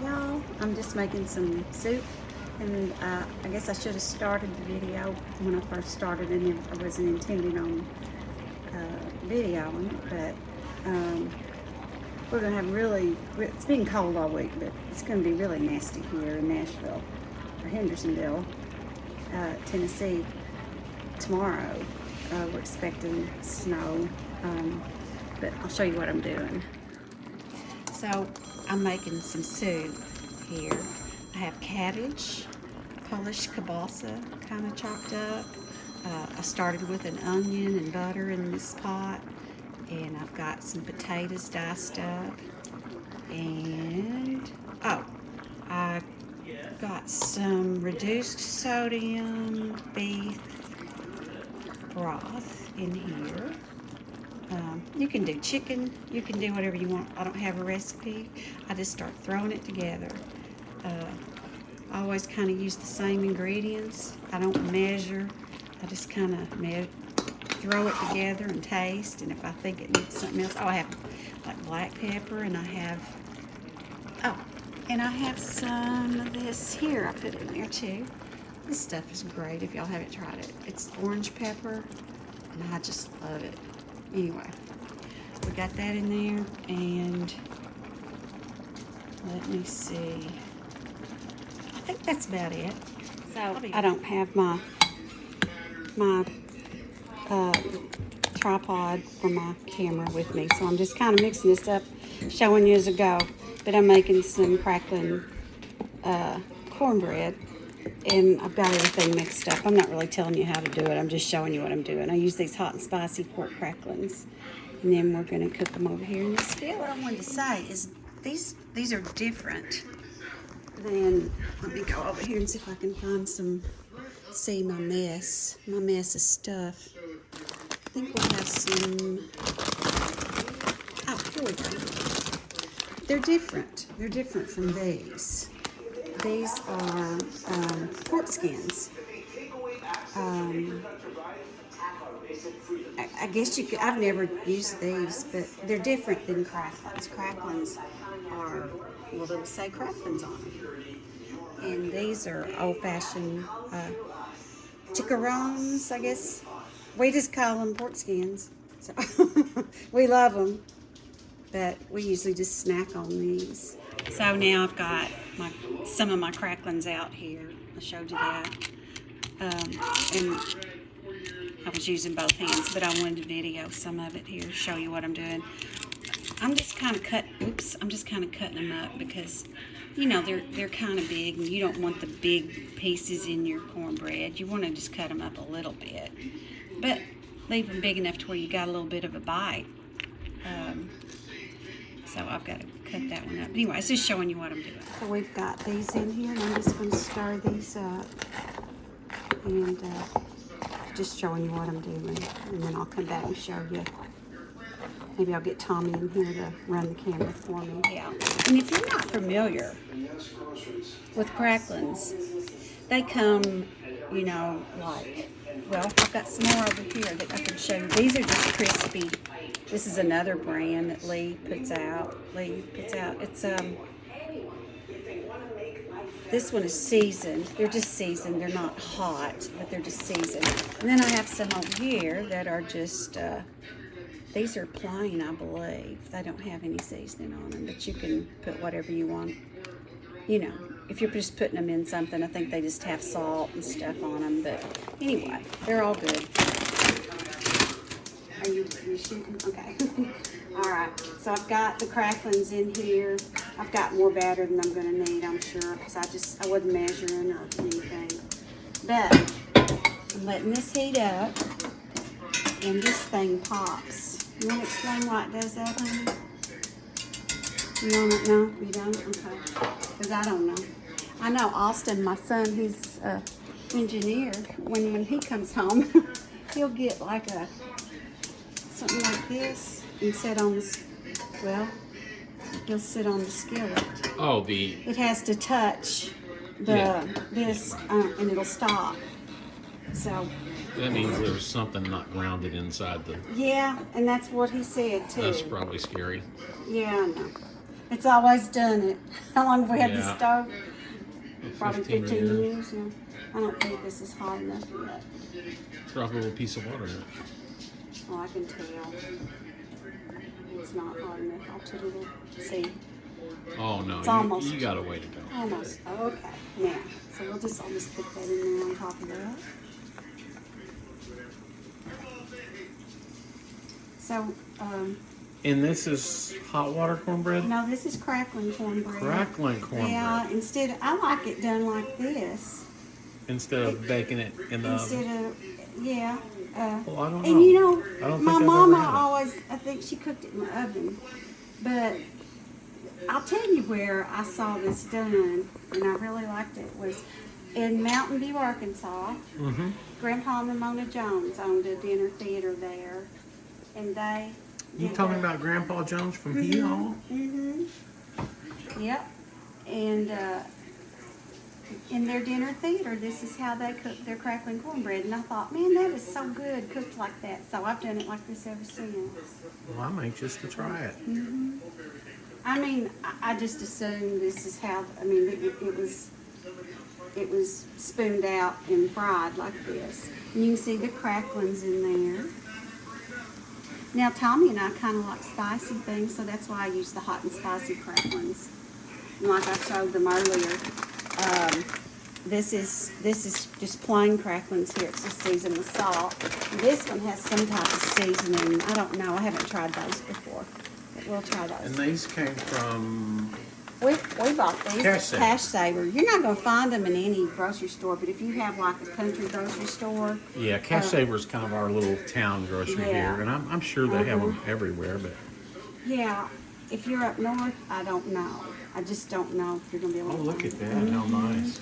y'all, I'm just making some soup, and I guess I should have started the video when I first started, and I wasn't intending on videoing it, but we're gonna have it's been cold all week, but it's gonna be really nasty here in Nashville or Hendersonville, Tennessee. Tomorrow we're expecting snow, but I'll show you what I'm doing. So I'm making some soup here. I have cabbage, Polish kielbasa kind of chopped up. I started with an onion and butter in this pot, and I've got some potatoes diced up, and I got some reduced sodium beef broth in here. You can do chicken, you can do whatever you want. I don't have a recipe. I just start throwing it together. I always kind of use the same ingredients. I don't measure. I just kind of throw it together and taste. And if I think it needs something else, I have like black pepper, and I have some of this here. I put it in there too. This stuff is great if y'all haven't tried it. It's orange pepper, and I just love it. Anyway, we got that in there, and let me see. I think that's about it. So I don't have my tripod for my camera with me, so I'm just kind of mixing this up, showing you as I go. But I'm making some Cracklin cornbread, and I've got everything mixed up. I'm not really telling you how to do it. I'm just showing you what I'm doing. I use these hot and spicy pork cracklins, and then we're going to cook them over here in the skillet. What I wanted to say is these are different than, let me go over here and see if I can find some, see my mess of stuff. I think we'll have some, here we go. They're different. They're different from these. These are pork skins. I guess you could, I've never used these, but they're different than cracklins. Cracklins are, well, they'll say cracklins on them. And these are old-fashioned chicharrones, I guess. We just call them pork skins. So we love them, but we usually just snack on these. So now I've got some of my cracklins out here. I showed you that. And I was using both hands, but I wanted to video some of it here, show you what I'm doing. I'm just kind of cutting them up because, you know, they're kind of big, and you don't want the big pieces in your cornbread. You want to just cut them up a little bit, but leave them big enough to where you got a little bit of a bite. So I've got to cut that one up. But anyway, it's just showing you what I'm doing. So we've got these in here, and I'm just going to stir these up, and just showing you what I'm doing. And then I'll come back and show you. Maybe I'll get Tommy in here to run the camera for me. Yeah. And if you're not familiar with cracklins, they come, you know, like, well, I've got some more over here that I can show you. These are just crispy. This is another brand that Lee puts out. It's this one is seasoned. They're just seasoned. They're not hot, but they're just seasoned. And then I have some over here that are just these are plain, I believe. They don't have any seasoning on them, but you can put whatever you want. You know, if you're just putting them in something, I think they just have salt and stuff on them. But anyway, they're all good. Are you shooting? Okay. All right. So I've got the cracklins in here. I've got more batter than I'm going to need, I'm sure, because I wasn't measuring or anything. But I'm letting this heat up, and this thing pops. You want to explain why it does that, honey? You don't know? You don't? Okay. Because I don't know. I know Austin, my son, he's an engineer. When he comes home, he'll get like something like this and sit on the, well, he'll sit on the skillet. Oh, it has to touch this and it'll stop. So that means there's something not grounded inside the. Yeah, and that's what he said too. That's probably scary. Yeah, I know. It's always done it. How long have we had Yeah. the stove? Probably 15 15 years. years. Yeah. I don't think this is hot enough yet. Drop a little piece of water in it. Oh, I can tell. It's not hot enough. I'll put a little, see, Oh no, It's almost- you got a way to go. almost. Okay, now, so I'll just put that in there on top of that. So, And this is hot water cornbread? no, this is Cracklin Cornbread. Cracklin cornbread. Yeah, I like it done like this. Instead of baking it in the oven. Instead of, yeah. Well, I don't know. And you know, I don't my think I've mama ever had it. always, I think she cooked it in the oven. But I'll tell you where I saw this done, and I really liked it, was in Mountain View, Arkansas. Mm-hmm. Grandpa and Mona Jones owned a dinner theater there. And they... You talking about Grandpa Jones from Hee Haw? Mm-hmm. Yep. And in their dinner theater, this is how they cook their crackling cornbread. And I thought, man, that is so good cooked like that. So I've done it like this ever since. Well, I'm anxious to try it. Mm-hmm. I mean, I just assumed this is how, I mean, it was spooned out and fried like this. And you can see the cracklings in there. Now, Tommy and I kind of like spicy things, so that's why I use the hot and spicy cracklings. And like I showed them earlier, this is just plain cracklings here. It's just seasoned with salt. This one has some type of seasoning. I don't know. I haven't tried those before, but we'll try And those. these came from... We bought these Cash at Saver. Cash Saver. You're not going to find them in any grocery store, but if you have like a country grocery store, Yeah, Cash Saver is kind of our little town grocery Yeah. here. And I'm sure they have them everywhere, but... yeah, if you're up north, I don't know. I just don't know if you're going to be able Oh, to look find at them. that. How nice.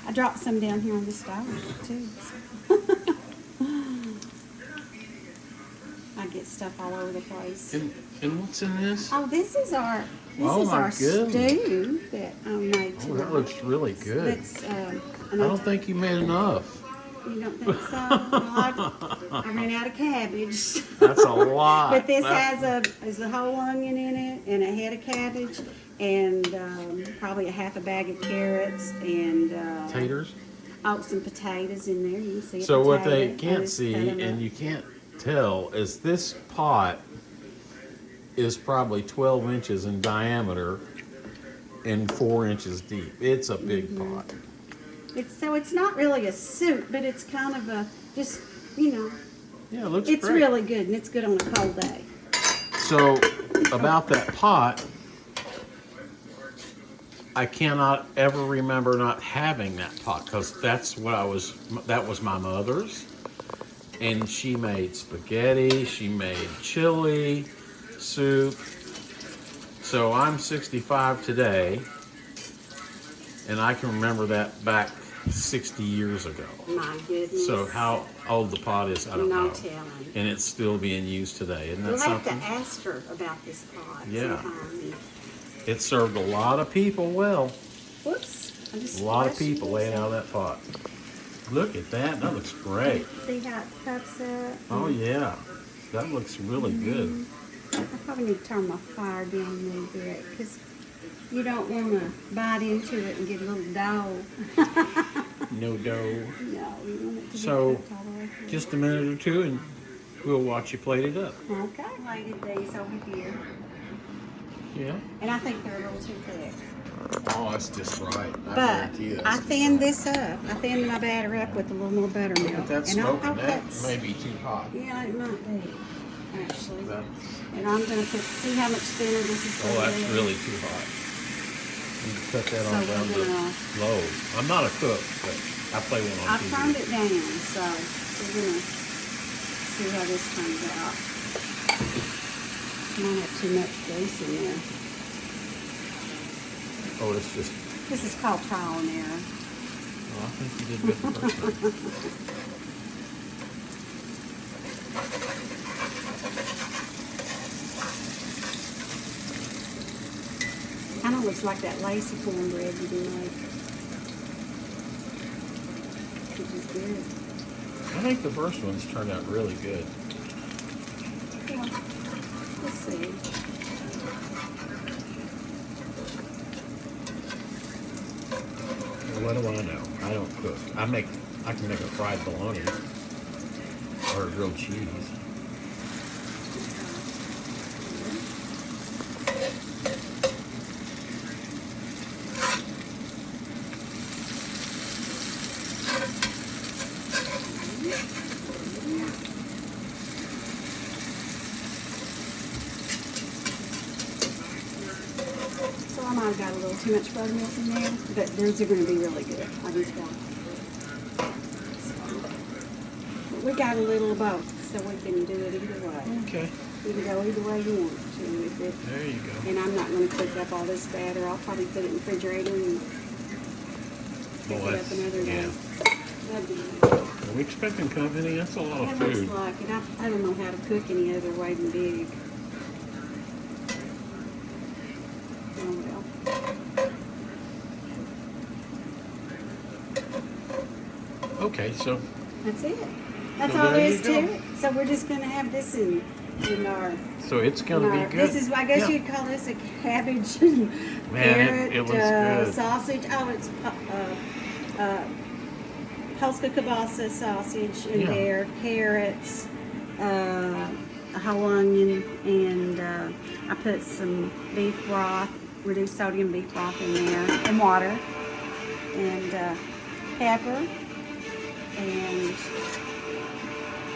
I dropped some down here on the stove, too. So. I get stuff all over the place. And what's in this? Oh, this is our Oh, my goodness. stew that I made Oh, tonight. that looks really good. That's, I don't think you made enough. You don't think so? Well, I ran out of cabbage. That's a lot. But this That- has a whole onion in it, and a head of cabbage, and probably a half a bag of carrots, and Taters. some potatoes in there. You can see a So what they potato. I can't just see cut 'em and up. you can't tell is this pot is probably 12 inches in diameter and 4 inches deep. It's a big pot. It's not really a soup, but it's kind of a just Yeah, it looks It's great. really good, and it's good on a cold day. So about that pot, I cannot ever remember not having that pot because that was my mother's, and she made spaghetti, she made chili, soup. So I'm 65 today, and I can remember that back 60 years ago. My goodness. So how old the pot is, I don't No know. telling. And it's still being used today. Isn't that We'll have to something? ask her about this pot Yeah. sometime. It served a lot of people well. Whoops. I just A lot of splashed people this ate out of that pot. Look at that. That looks great. See how it puffs up? Oh, yeah. That looks really good. I probably need to turn my fire down a little bit because you don't want to bite into it and get a little dough. No dough. No, you want it to So, be cooked all the way through. just a minute or two and we'll watch you plate it up. Okay. Plated these over here, Yeah. and I think they're a little too thick. Oh, that's just right. But I thinned this up. I thinned my batter up with a little more buttermilk. That's and smoking. I'll That put, may be too hot. yeah, it might be, actually. That- And I'm going to see how much thinner this is going Oh, to that's be. really too hot. You can cut that So on we're down gonna- to low. I'm not a cook, but I play one on I've TV. turned it down, so we're going to see how this turns out. Might have too much grease in there. Oh, it's just... This is called trial and error. Oh, I think you did good the first time. Kind of looks like that lacy cornbread you do make. Which is good. I think the first one's turned out really good. Yeah. Let's see. What do I know? I don't cook. I can make a fried bologna or a grilled cheese. So I might have got a little too much buttermilk in there, but these are going to be really good. I just got. But we got a little of both, so we can do it either way. Okay. You can go either way you want to with it. There you go. And I'm not going to cook up all this batter. I'll probably put it in the refrigerator and pick it up another day. That'd be nice. Are we expecting company? That's a lot of That food. looks like it. I don't know how to cook any other way than big. Oh well. Okay, so That's it. That's So all there there is you to go. it. So we're just going to have this in our. it's gonna in our- be good. This is, I guess Yeah. you'd call this a cabbage and Man, it looks good. sausage. Oh, it's Polska kielbasa sausage in Yeah. there, carrots, a whole onion, and I put some beef broth, reduced sodium beef broth in there, and water, and pepper, and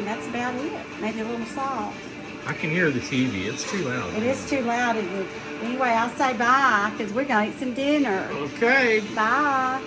that's about it. Maybe a little salt. I can hear the TV. It's too loud. It is too loud. Anyway, I'll say bye because we're going to eat some dinner. Okay. Bye.